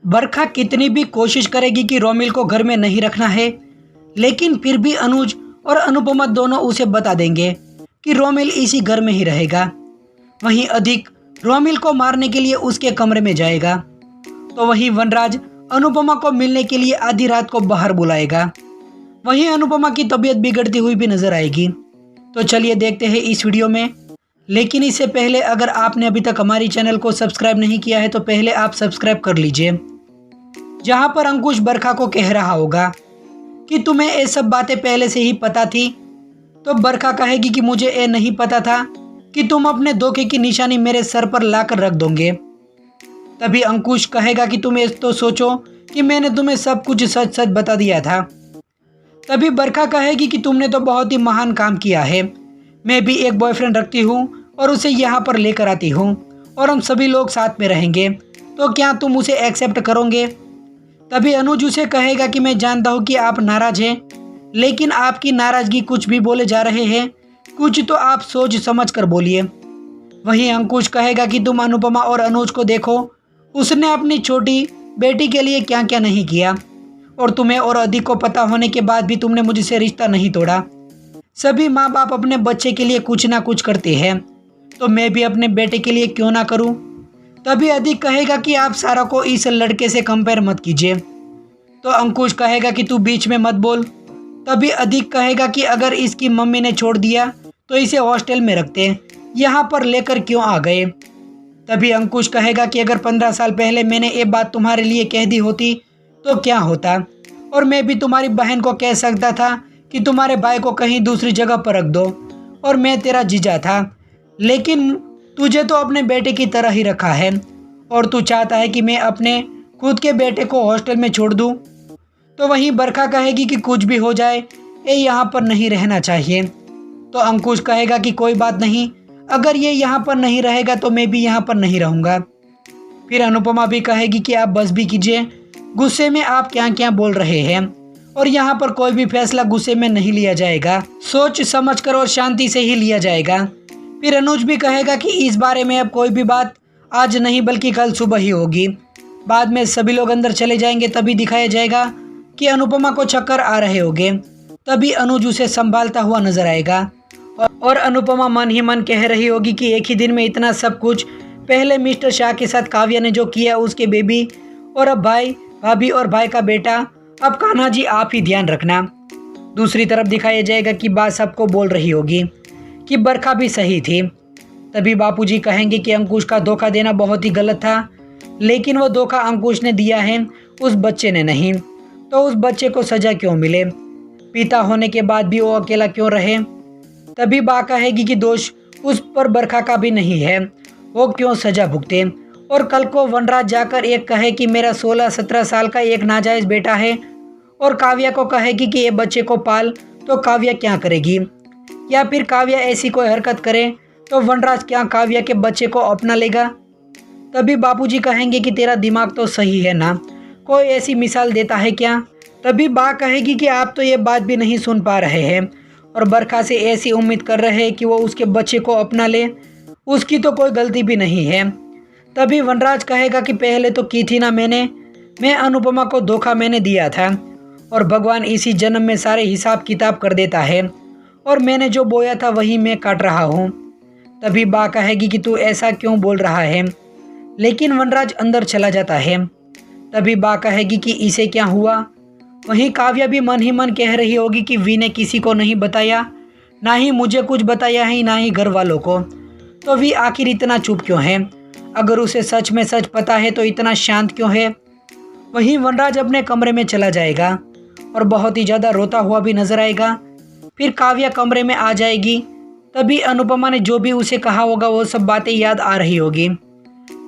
बरखा कितनी भी कोशिश करेगी कि रोमिल को घर में नहीं रखना है, लेकिन फिर भी अनुज और अनुपमा दोनों उसे बता देंगे कि रोमिल इसी घर में ही रहेगा। वहीं अधिक रोमिल को मारने के लिए उसके कमरे में जाएगा, तो वहीं वनराज अनुपमा को मिलने के लिए आधी रात को बाहर बुलाएगा। वहीं अनुपमा की तबीयत बिगड़ती हुई भी नजर आएगी। तो चलिए देखते हैं इस वीडियो में। लेकिन इससे पहले अगर आपने अभी तक हमारी चैनल को सब्सक्राइब नहीं किया है तो पहले आप सब्सक्राइब कर लीजिए। जहां पर अंकुश बरखा को कह रहा होगा कि तुम्हें ये सब बातें पहले से ही पता थी, तो बरखा कहेगी कि मुझे ये नहीं पता था कि तुम अपने धोखे की निशानी मेरे सर पर लाकर रख दोगे। तभी अंकुश कहेगा कि तुम ये तो सोचो कि मैंने तुम्हें सब कुछ सच सच बता दिया था। तभी बरखा कहेगी कि तुमने तो बहुत ही महान काम किया है। मैं भी एक बॉयफ्रेंड रखती हूँ और उसे यहाँ पर लेकर आती हूँ और हम सभी लोग साथ में रहेंगे, तो क्या तुम उसे एक्सेप्ट करोगे? तभी अनुज उसे कहेगा कि मैं जानता हूँ कि आप नाराज हैं, लेकिन आपकी नाराजगी कुछ भी बोले जा रहे हैं, कुछ तो आप सोच समझ कर बोलिए। वहीं अंकुश कहेगा कि तुम अनुपमा और अनुज को देखो, उसने अपनी छोटी बेटी के लिए क्या क्या नहीं किया, और तुम्हें और अधिक को पता होने के बाद भी तुमने मुझसे रिश्ता नहीं तोड़ा। सभी माँ बाप अपने बच्चे के लिए कुछ ना कुछ करते हैं, तो मैं भी अपने बेटे के लिए क्यों ना करूं? तभी अधिक कहेगा कि आप सारा को इस लड़के से कंपेयर मत कीजिए। तो अंकुश कहेगा कि तू बीच में मत बोल। तभी अधिक कहेगा कि अगर इसकी मम्मी ने छोड़ दिया तो इसे हॉस्टल में रखते, यहाँ पर लेकर क्यों आ गए? तभी अंकुश कहेगा कि अगर 15 साल पहले मैंने ये बात तुम्हारे लिए कह दी होती तो क्या होता, और मैं भी तुम्हारी बहन को कह सकता था कि तुम्हारे भाई को कहीं दूसरी जगह पर रख दो, और मैं तेरा जीजा था, लेकिन तुझे तो अपने बेटे की तरह ही रखा है, और तू चाहता है कि मैं अपने खुद के बेटे को हॉस्टल में छोड़ दूं। तो वहीं बरखा कहेगी कि कुछ भी हो जाए ये यहाँ पर नहीं रहना चाहिए। तो अंकुश कहेगा कि कोई बात नहीं, अगर ये यहाँ पर नहीं रहेगा तो मैं भी यहाँ पर नहीं रहूँगा। फिर अनुपमा भी कहेगी कि आप बस भी कीजिए, गुस्से में आप क्या क्या बोल रहे हैं, और यहाँ पर कोई भी फैसला गुस्से में नहीं लिया जाएगा, सोच समझ कर और शांति से ही लिया जाएगा। फिर अनुज भी कहेगा कि इस बारे में अब कोई भी बात आज नहीं बल्कि कल सुबह ही होगी। बाद में सभी लोग अंदर चले जाएंगे, तभी दिखाया जाएगा कि अनुपमा को चक्कर आ रहे होंगे। तभी अनुज उसे संभालता हुआ नजर आएगा, और अनुपमा मन ही मन कह रही होगी कि एक ही दिन में इतना सब कुछ, पहले मिस्टर शाह के साथ काव्या ने जो किया, उसके बेबी, और अब भाई भाभी और भाई का बेटा, अब कान्हा जी आप ही ध्यान रखना। दूसरी तरफ दिखाया जाएगा कि बात सबको बोल रही होगी कि बरखा भी सही थी। तभी बापूजी कहेंगे कि अंकुश का धोखा देना बहुत ही गलत था, लेकिन वो धोखा अंकुश ने दिया है, उस बच्चे ने नहीं, तो उस बच्चे को सजा क्यों मिले? पिता होने के बाद भी वो अकेला क्यों रहे? तभी बा कहेगी कि दोष उस पर बरखा का भी नहीं है, वो क्यों सजा भुगते? और कल को वनराज जाकर एक कहे कि मेरा 16-17 साल का एक नाजायज बेटा है, और काव्या को कहेगी कि ये बच्चे को पाल, तो काव्या क्या करेगी? या फिर काव्या ऐसी कोई हरकत करे तो वनराज क्या काव्या के बच्चे को अपना लेगा? तभी बापूजी कहेंगे कि तेरा दिमाग तो सही है ना, कोई ऐसी मिसाल देता है क्या? तभी बा कहेगी कि आप तो ये बात भी नहीं सुन पा रहे हैं, और बरखा से ऐसी उम्मीद कर रहे हैं कि वो उसके बच्चे को अपना ले, उसकी तो कोई गलती भी नहीं है। तभी वनराज कहेगा कि पहले तो की थी ना मैं अनुपमा को धोखा मैंने दिया था, और भगवान इसी जन्म में सारे हिसाब किताब कर देता है, और मैंने जो बोया था वही मैं काट रहा हूँ। तभी बा कहेगी कि तू ऐसा क्यों बोल रहा है, लेकिन वनराज अंदर चला जाता है। तभी बा कहेगी कि इसे क्या हुआ? वहीं काव्या भी मन ही मन कह रही होगी कि वी ने किसी को नहीं बताया, ना ही मुझे कुछ बताया है, ना ही घर वालों को, तो वी आखिर इतना चुप क्यों है? अगर उसे सच में सच पता है तो इतना शांत क्यों है? वहीं वनराज अपने कमरे में चला जाएगा और बहुत ही ज़्यादा रोता हुआ भी नजर आएगा। फिर काव्या कमरे में आ जाएगी। तभी अनुपमा ने जो भी उसे कहा होगा वो सब बातें याद आ रही होगी।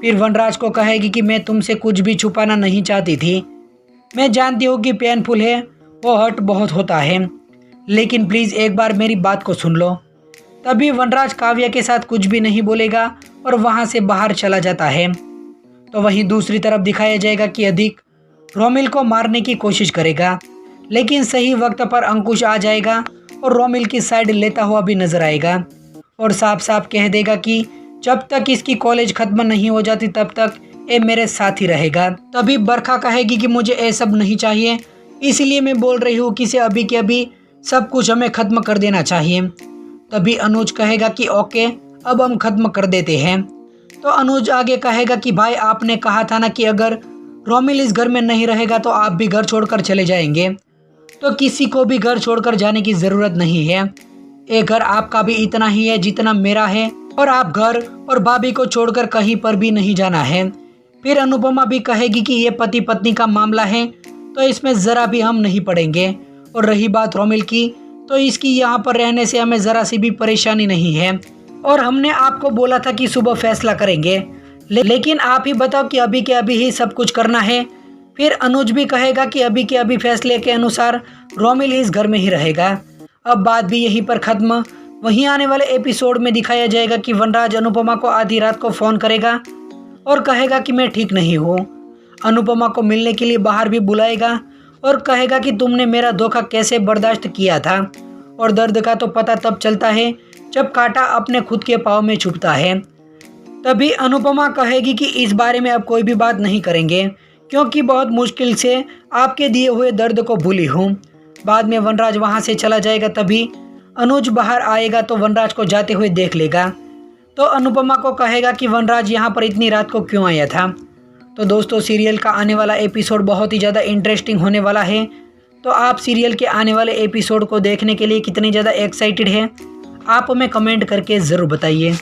फिर वनराज को कहेगी कि मैं तुमसे कुछ भी छुपाना नहीं चाहती थी, मैं जानती हूँ कि पेनफुल है, वो हर्ट बहुत होता है, लेकिन प्लीज़ एक बार मेरी बात को सुन लो। तभी वनराज काव्या के साथ कुछ भी नहीं बोलेगा और वहाँ से बाहर चला जाता है। तो वहीं दूसरी तरफ दिखाया जाएगा कि अधिक रोमिल को मारने की कोशिश करेगा, लेकिन सही वक्त पर अंकुश आ जाएगा और रोमिल की साइड लेता हुआ भी नजर आएगा, और साफ साफ कह देगा कि जब तक इसकी कॉलेज खत्म नहीं हो जाती तब तक ये मेरे साथ ही रहेगा। तभी बरखा कहेगी कि मुझे ये सब नहीं चाहिए, इसलिए मैं बोल रही हूँ कि इसे अभी के अभी सब कुछ हमें ख़त्म कर देना चाहिए। तभी अनुज कहेगा कि ओके, अब हम ख़त्म कर देते हैं। तो अनुज आगे कहेगा कि भाई आपने कहा था ना कि अगर रोमिल इस घर में नहीं रहेगा तो आप भी घर छोड़कर चले जाएंगे, तो किसी को भी घर छोड़कर जाने की ज़रूरत नहीं है। ये घर आपका भी इतना ही है जितना मेरा है, और आप घर और भाभी को छोड़कर कहीं पर भी नहीं जाना है। फिर अनुपमा भी कहेगी कि ये पति पत्नी का मामला है, तो इसमें ज़रा भी हम नहीं पड़ेंगे। और रही बात रोमिल की, तो इसकी यहाँ पर रहने से हमें ज़रा सी भी परेशानी नहीं है, और हमने आपको बोला था कि सुबह फैसला करेंगे, लेकिन आप ही बताओ कि अभी के अभी ही सब कुछ करना है। फिर अनुज भी कहेगा कि अभी के अभी फैसले के अनुसार रोमिल इस घर में ही रहेगा। अब बात भी यहीं पर ख़त्म। वहीं आने वाले एपिसोड में दिखाया जाएगा कि वनराज अनुपमा को आधी रात को फ़ोन करेगा और कहेगा कि मैं ठीक नहीं हूँ। अनुपमा को मिलने के लिए बाहर भी बुलाएगा और कहेगा कि तुमने मेरा धोखा कैसे बर्दाश्त किया था, और दर्द का तो पता तब चलता है जब कांटा अपने खुद के पाँव में छुपता है। तभी अनुपमा कहेगी कि इस बारे में अब कोई भी बात नहीं करेंगे, क्योंकि बहुत मुश्किल से आपके दिए हुए दर्द को भूली हूँ। बाद में वनराज वहाँ से चला जाएगा। तभी अनुज बाहर आएगा तो वनराज को जाते हुए देख लेगा, तो अनुपमा को कहेगा कि वनराज यहाँ पर इतनी रात को क्यों आया था। तो दोस्तों, सीरियल का आने वाला एपिसोड बहुत ही ज़्यादा इंटरेस्टिंग होने वाला है। तो आप सीरियल के आने वाले एपिसोड को देखने के लिए कितनी ज़्यादा एक्साइटेड हैं, आप हमें कमेंट करके ज़रूर बताइए।